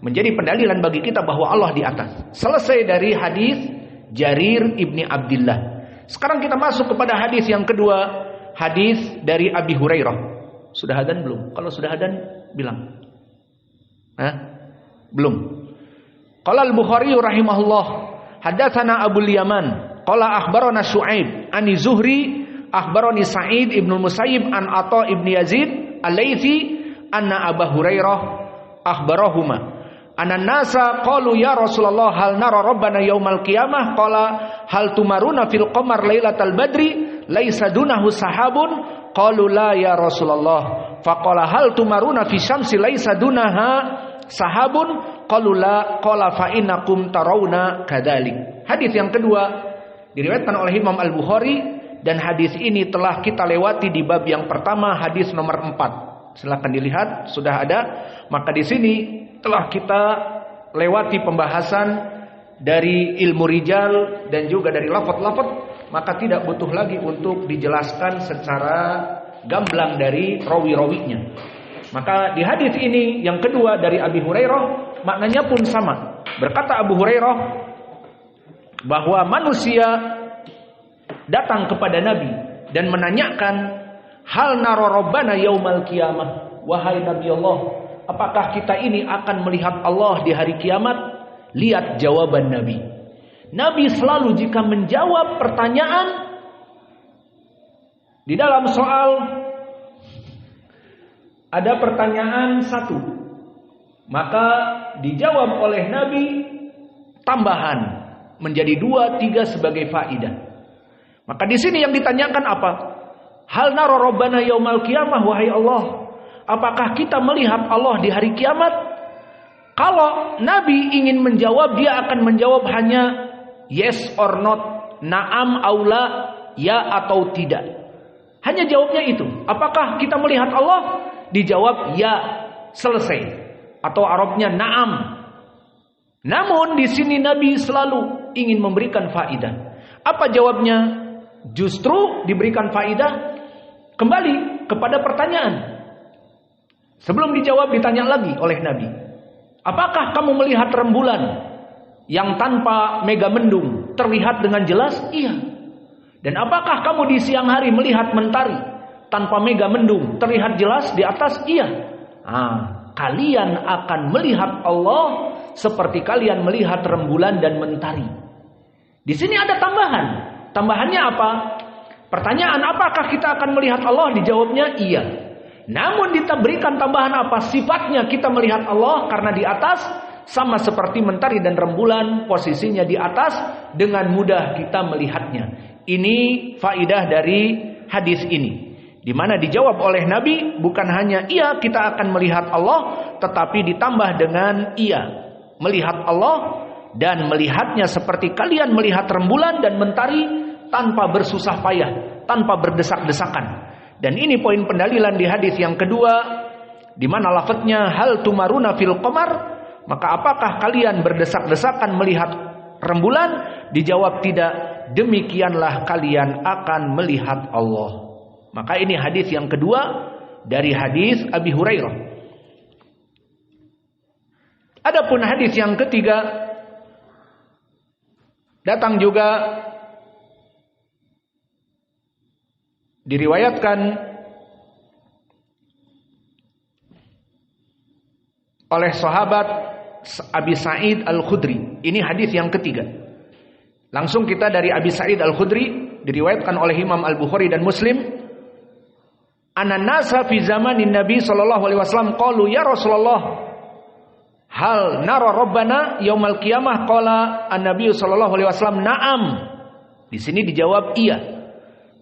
menjadi pendalilan bagi kita bahwa Allah di atas. Selesai dari hadis Jarir ibni Abdillah. Sekarang kita masuk kepada hadis yang kedua, hadis dari Abi Hurairah. Sudah adzan belum? Kalau sudah adzan bilang. Belum. Qala Al-Bukhari rahimahullah, hadatsana Abu Yaman, qala akhbarana Syu'aib, ani Zuhri, akhbarani Sa'id ibnu Musayyib an Atha ibni Yazid Al-Laitsi anna Abu Hurairah akhbarahuma anna nasa qalu ya Rasulullah hal nara rabbana yaumal qiyamah qala hal tumaruna fil qamar lailatal badri laisa dunahu sahabun qalu la ya Rasulullah faqala hal tumaruna fi syamsi laisa dunaha sahabun qalu la qala fa innakum tarawna kadzalik. Hadis yang kedua diriwayatkan oleh Imam Al-Bukhari dan hadis ini telah kita lewati di bab yang pertama, hadis nomor 4. Silakan dilihat, sudah ada. Maka di sini telah kita lewati pembahasan dari ilmu rijal dan juga dari lafaz-lafaz, maka tidak butuh lagi untuk dijelaskan secara gamblang dari rawi-rawinya. Maka di hadis ini yang kedua dari Abi Hurairah, maknanya pun sama. Berkata Abu Hurairah bahwa manusia datang kepada Nabi dan menanyakan, hal nara rabbana yaumal qiyamah, wahai Nabi Allah, apakah kita ini akan melihat Allah di hari kiamat? Lihat jawaban Nabi. Nabi selalu jika menjawab pertanyaan di dalam soal, ada pertanyaan satu, maka dijawab oleh Nabi tambahan menjadi 2, 3 sebagai faidah. Maka di sini yang ditanyakan apa? Hal nara rabbana yaumal qiyamah, wahai Allah, apakah kita melihat Allah di hari kiamat? Kalau Nabi ingin menjawab, dia akan menjawab hanya yes or not, na'am aula, ya atau tidak. Hanya jawabnya itu. Apakah kita melihat Allah? Dijawab ya, selesai. Atau Arabnya na'am. Namun di sini Nabi selalu ingin memberikan faidah. Apa jawabnya? Justru diberikan faidah kembali kepada pertanyaan. Sebelum dijawab ditanya lagi oleh Nabi. Apakah kamu melihat rembulan yang tanpa mega mendung terlihat dengan jelas? Iya. Dan apakah kamu di siang hari melihat mentari tanpa mega mendung terlihat jelas di atas? Iya. Kalian akan melihat Allah seperti kalian melihat rembulan dan mentari. Di sini ada tambahan. Tambahannya apa? Pertanyaan apakah kita akan melihat Allah? Dijawabnya iya. Namun diberikan tambahan apa? Sifatnya kita melihat Allah karena di atas sama seperti mentari dan rembulan, posisinya di atas, dengan mudah kita melihatnya. Ini faidah dari hadis ini, di mana dijawab oleh Nabi bukan hanya iya kita akan melihat Allah, tetapi ditambah dengan iya melihat Allah dan melihatnya seperti kalian melihat rembulan dan mentari tanpa bersusah payah, tanpa berdesak-desakan. Dan ini poin pendalilan di hadis yang kedua, di mana lafadznya hal tumaruna fil qamar, maka apakah kalian berdesak-desakan melihat rembulan? Dijawab tidak, demikianlah kalian akan melihat Allah. Maka ini hadis yang kedua dari hadis Abi Hurairah. Adapun hadis yang ketiga datang juga diriwayatkan oleh sahabat Abi Sa'id Al-Khudri. Ini hadis yang ketiga. Langsung kita dari Abi Sa'id Al-Khudri, diriwayatkan oleh Imam Al-Bukhari dan Muslim. Anan nasa fi zamanin Nabi sallallahu alaihi wasallam qalu ya Rasulullah, hal nara rabbana yaumal qiyamah? Qala an-nabiy sallallahu alaihi wasallam na'am. Di sini dijawab iya.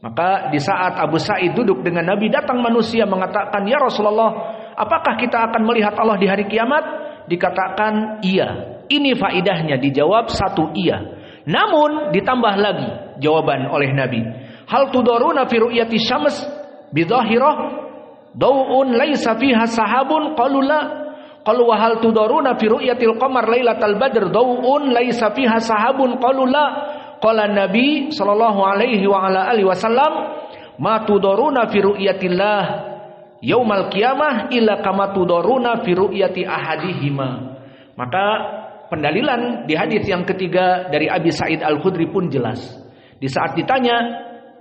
Maka di saat Abu Sa'id duduk dengan Nabi, datang manusia mengatakan, ya Rasulullah, apakah kita akan melihat Allah di hari kiamat? Dikatakan iya. Ini faidahnya, dijawab satu iya. Namun ditambah lagi jawaban oleh Nabi. Hal tudaruna fi ru'yati syams bidhahirah daw'un laisa fiha sahabun? Qalu la. Qalu wa hal tudaruna fi ru'yatil qamar lailatal badr daw'un laisa fiha sahabun? Qalu la. Qala Nabi sallallahu alaihi wa ala alihi wasallam, ma tudaruna fi ru'yatillah yaumal qiyamah illa kama tudaruna fi ru'yati ahadihima. Maka pendalilan di hadis yang ketiga dari Abi Sa'id Al-Khudri pun jelas. Di saat ditanya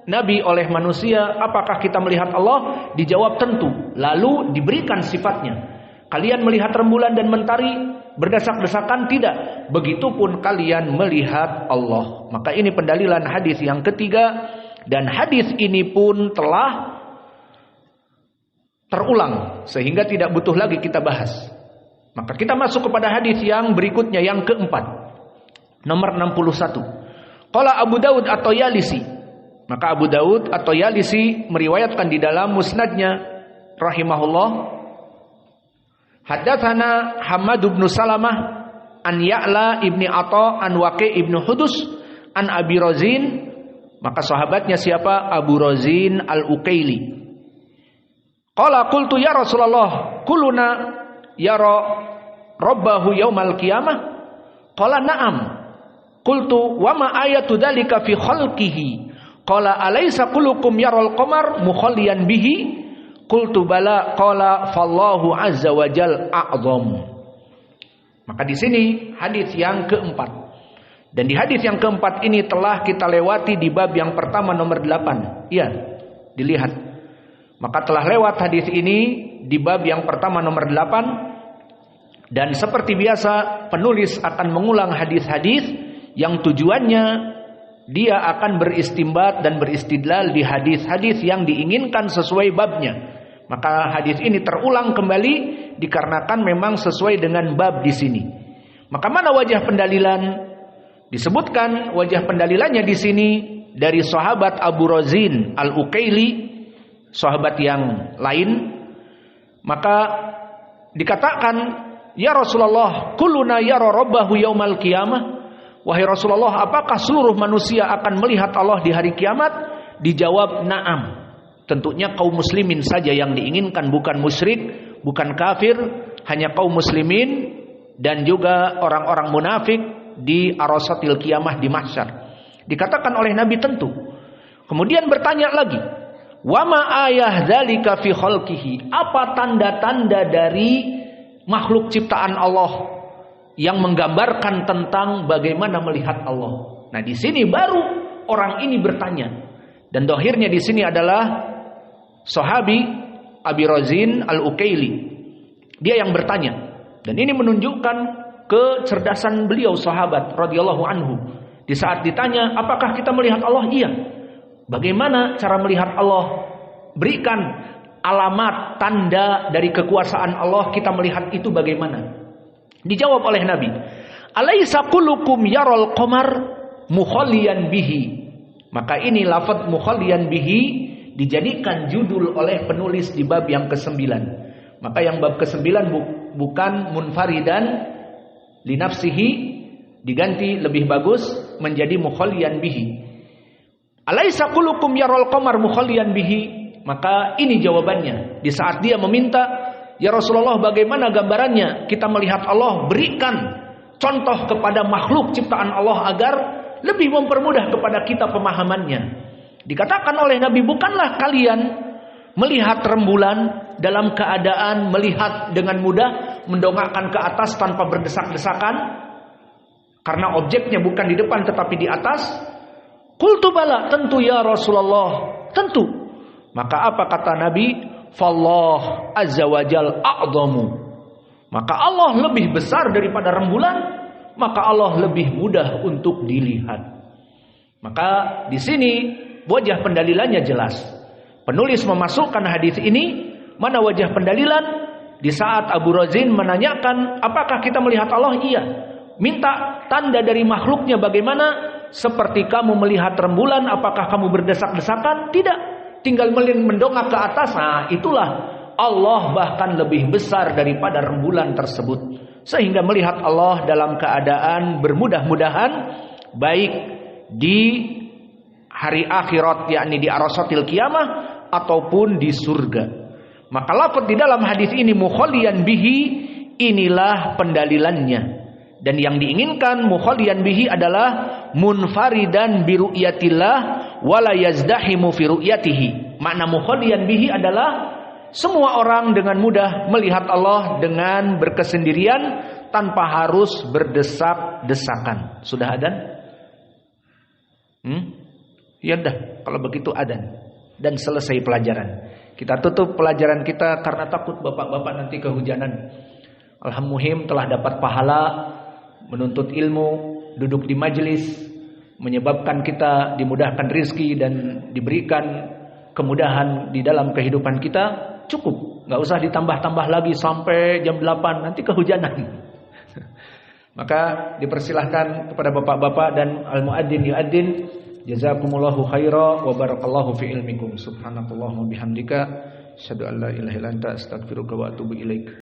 Nabi oleh manusia, apakah kita melihat Allah? Dijawab tentu. Lalu diberikan sifatnya. Kalian melihat rembulan dan mentari berdesak-desakan? Tidak. Begitupun kalian melihat Allah. Maka ini pendalilan hadis yang ketiga, dan hadis ini pun telah terulang sehingga tidak butuh lagi kita bahas. Maka kita masuk kepada hadis yang berikutnya, yang keempat, nomor 61. Qala Abu Daud atau Yalisi. Maka Abu Daud atau Yalisi meriwayatkan di dalam musnadnya rahimahullah, haddatsana Hammad bin Salamah an Ya'la ibni Atha an Waqi' ibn Hudus an Abi Razin. Maka sahabatnya siapa? Abu Razin Al-Uqaili. Qala qultu ya Rasulullah, kuluna yara rabbahu yaumal qiyamah? Qala na'am. Qultu wa ma ayatu dzalika fi khalqihi? Qala alaysa kullukum yaral qamar mukhalliyan bihi? Qultu bala. Qala fallahu azza wa jal a'zam. Maka di sini hadis yang keempat. Dan di hadis yang keempat ini telah kita lewati di bab yang pertama nomor 8. Iya, dilihat. Maka telah lewat hadis ini di bab yang pertama nomor 8. Dan seperti biasa penulis akan mengulang hadis-hadis yang tujuannya dia akan beristimbat dan beristidlal di hadis-hadis yang diinginkan sesuai babnya. Maka hadis ini terulang kembali dikarenakan memang sesuai dengan bab di sini. Maka mana wajah pendalilan? Disebutkan wajah pendalilannya di sini dari sahabat Abu Razin Al-Uqaili, sahabat yang lain. Maka dikatakan, ya Rasulullah, kulluna yara rabbahu yaumal qiyamah. Wahai Rasulullah, apakah seluruh manusia akan melihat Allah di hari kiamat? Dijawab, na'am. Tentunya kaum muslimin saja yang diinginkan, bukan musyrik, bukan kafir, hanya kaum muslimin dan juga orang-orang munafik di arasatil kiamah di mahsyar. Dikatakan oleh Nabi tentu. Kemudian bertanya lagi, wa ma ayah dzalika fi khalqihi? Apa tanda-tanda dari makhluk ciptaan Allah yang menggambarkan tentang bagaimana melihat Allah? Nah, di sini baru orang ini bertanya. Dan dohirnya di sini adalah sahabi Abi Razin Al-Uqaili. Dia yang bertanya. Dan ini menunjukkan kecerdasan beliau sahabat radhiyallahu anhu. Di saat ditanya, apakah kita melihat Allah? Iya. Bagaimana cara melihat Allah? Berikan alamat, tanda dari kekuasaan Allah, kita melihat itu bagaimana? Dijawab oleh Nabi, alaysa kullukum yaral qamar mukhalliyan bihi? Maka ini lafaz mukhalliyan bihi dijadikan judul oleh penulis di bab yang ke-9. Maka yang bab ke-9 bukan munfaridan li nafsihi, diganti lebih bagus menjadi mukhalliyan bihi. Alaysa kullukum yaral qamar mukhalliyan bihi? Maka ini jawabannya. Di saat dia meminta, ya Rasulullah, bagaimana gambarannya kita melihat Allah? Berikan contoh kepada makhluk ciptaan Allah agar lebih mempermudah kepada kita pemahamannya. Dikatakan oleh Nabi, bukanlah kalian melihat rembulan dalam keadaan melihat dengan mudah, mendongakkan ke atas tanpa berdesak-desakan, karena objeknya bukan di depan tetapi di atas? Qultu bala, tentu ya Rasulullah, tentu. Maka apa kata Nabi? Fallah azza wa jal a'zamu. Maka Allah lebih besar daripada rembulan, maka Allah lebih mudah untuk dilihat. Maka di sini wajah pendalilannya jelas. Penulis memasukkan hadis ini, mana wajah pendalilan? Di saat Abu Razin menanyakan, apakah kita melihat Allah? Iya. Minta tanda dari makhluknya bagaimana? Seperti kamu melihat rembulan, apakah kamu berdesak-desakan? Tidak. Tinggal mendongak ke atas. Nah, itulah Allah bahkan lebih besar daripada rembulan tersebut. Sehingga melihat Allah dalam keadaan bermudah-mudahan baik di hari akhirat, yakni di arasatil kiamah, ataupun di surga. Maka lafaz di dalam hadis ini mukhalliyan bihi, inilah pendalilannya. Dan yang diinginkan mukhalliyan bihi adalah munfaridan bi ru'yatillah wala yazdahimu fi ru'yatihi. Makna mukhalliyan bihi adalah semua orang dengan mudah melihat Allah dengan berkesendirian tanpa harus berdesak-desakan. Sudah adzan? Ya dah, kalau begitu adzan dan selesai pelajaran. Kita tutup pelajaran kita karena takut bapak-bapak nanti kehujanan. Alhamdulillah telah dapat pahala menuntut ilmu, duduk di majelis, menyebabkan kita dimudahkan rizki dan diberikan kemudahan di dalam kehidupan kita. Cukup, nggak usah ditambah-tambah lagi sampai jam 8 nanti kehujanan. Maka dipersilahkan kepada bapak-bapak dan al-muadzin yuadzin. Jazakumullahu khaira wa barakallahu fi ilmikum. Subhanakallahumma bihamdika asyhadu an la ilaha illa anta astaghfiruka wa atubu ilaik.